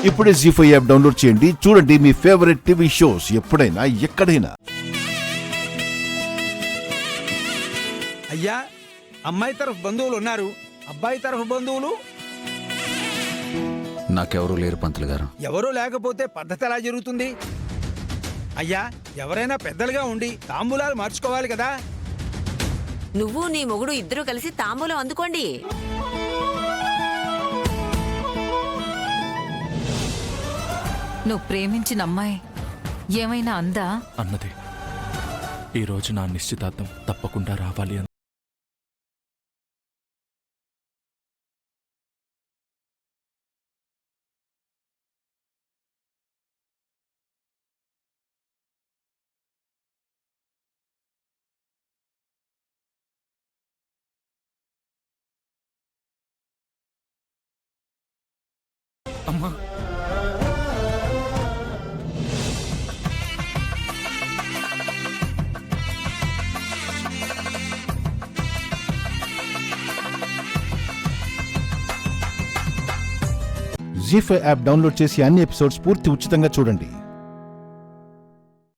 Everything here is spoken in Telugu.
ఇప్పుడే జీ5 యాప్ డౌన్లోడ్ చేయండి. చూడండి మీ ఫేవరెట్ టీవీ షోస్ ఎప్పుడైనా ఎక్కడైనా. అయ్యా, అమ్మాయి తరఫు బంధువులు ఉన్నారు, అబ్బాయి తరఫు బంధువులు నాకెవరూ లేరు పంతులు గారు. ఎవరూ లేకపోతే పద్ధతి ఎలా జరుగుతుంది? అయ్యా, ఎవరైనా పెద్దలుగా ఉండి తాంబూలాలు మార్చుకోవాలి కదా. నువ్వు నీ మొగుడు ఇద్దరు కలిసి తాంబూలం అందుకోండి. నువ్వు ప్రేమించిన అమ్మాయి ఏమైనా అందా? అన్నది ఈరోజు నా నిశ్చితార్థం తప్పకుండా రావాలి అని. అమ్మా, జీ5 యాప్ డౌన్లోడ్ చేసి అన్ని ఎపిసోడ్స్ పూర్తి ఉచితంగా చూడండి.